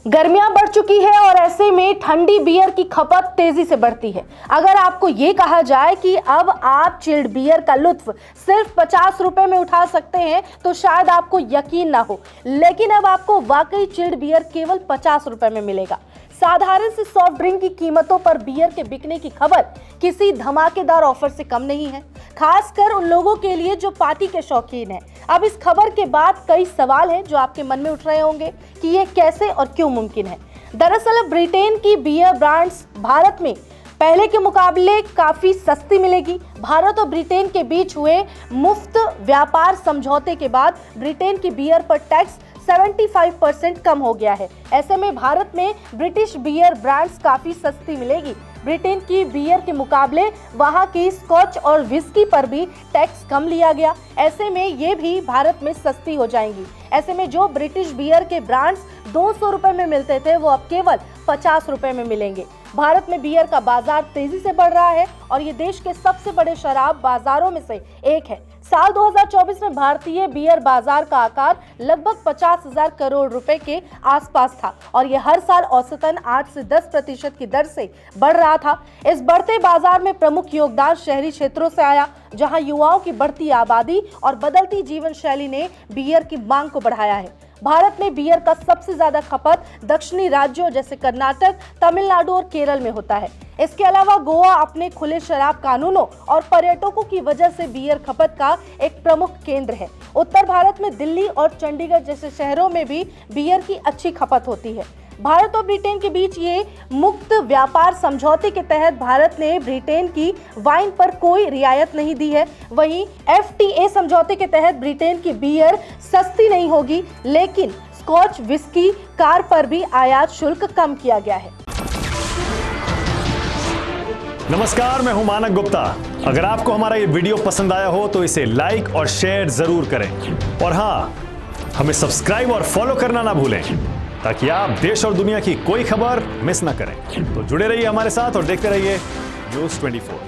गर्मियां बढ़ चुकी है और ऐसे में ठंडी बियर की खपत तेजी से बढ़ती है। अगर आपको ये कहा जाए कि अब आप चिल्ड बियर का लुत्फ सिर्फ 50 रुपए में उठा सकते हैं तो शायद आपको यकीन ना हो, लेकिन अब आपको वाकई चिल्ड बियर केवल 50 रुपए में मिलेगा। साधारण से सॉफ्ट ड्रिंक की कीमतों पर बियर के बिकने की खबर किसी धमाकेदार ऑफर से कम नहीं है, खासकर उन लोगों के लिए जो पार्टी के शौकीन हैं। अब इस खबर के बाद कई सवाल हैं जो आपके मन में उठ रहे होंगे कि ये कैसे और क्यों मुमकिन है। दरअसल ब्रिटेन की बियर ब्रांड्स भारत में पहले के मुकाबले काफी सस्ती मिलेगी। भारत और ब्रिटेन के बीच हुए मुफ्त व्यापार समझौते के बाद ब्रिटेन की बियर पर टैक्स 75% कम हो गया है। ऐसे में भारत में ब्रिटिश बियर ब्रांड्स काफी सस्ती मिलेगी। ब्रिटेन की बियर के मुकाबले वहां की स्कॉच और विस्की पर भी टैक्स कम लिया गया। ऐसे में ये भी भारत में सस्ती हो जाएंगी। ऐसे में जो ब्रिटिश बियर के ब्रांड्स 200 रुपए में मिलते थे वो अब केवल 50 रुपए में मिलेंगे। भारत में बियर का बाजार तेजी से बढ़ रहा है और ये देश के सबसे बड़े शराब बाजारों में से एक है। साल 2024 में भारतीय बियर बाजार का आकार लगभग 50,000 करोड़ रुपए के आसपास था और ये हर साल औसतन 8 से 10% की दर से बढ़ रहा था। इस बढ़ते बाजार में प्रमुख योगदान शहरी क्षेत्रों से आया, जहां युवाओं की बढ़ती आबादी और बदलती जीवन शैली ने बियर की मांग को बढ़ाया है। भारत में बियर का सबसे ज्यादा खपत दक्षिणी राज्यों जैसे कर्नाटक, तमिलनाडु और केरल में होता है। इसके अलावा गोवा अपने खुले शराब कानूनों और पर्यटकों की वजह से बियर खपत का एक प्रमुख केंद्र है। उत्तर भारत में दिल्ली और चंडीगढ़ जैसे शहरों में भी बियर की अच्छी खपत होती है। भारत और ब्रिटेन के बीच ये मुक्त व्यापार समझौते के तहत भारत ने ब्रिटेन की वाइन पर कोई रियायत नहीं दी है। वहीं FTA समझौते के तहत ब्रिटेन की बियर सस्ती नहीं होगी, लेकिन स्कॉच, विस्की, कार पर भी आयात शुल्क कम किया गया है। नमस्कार, मैं हूं मानक गुप्ता। अगर आपको हमारा ये वीडियो पसंद आया हो तो इसे लाइक और शेयर जरूर करें और हाँ, हमें सब्सक्राइब और फॉलो करना ना भूलें ताकि आप देश और दुनिया की कोई खबर मिस ना करें। तो जुड़े रहिए हमारे साथ और देखते रहिए न्यूज़ 24।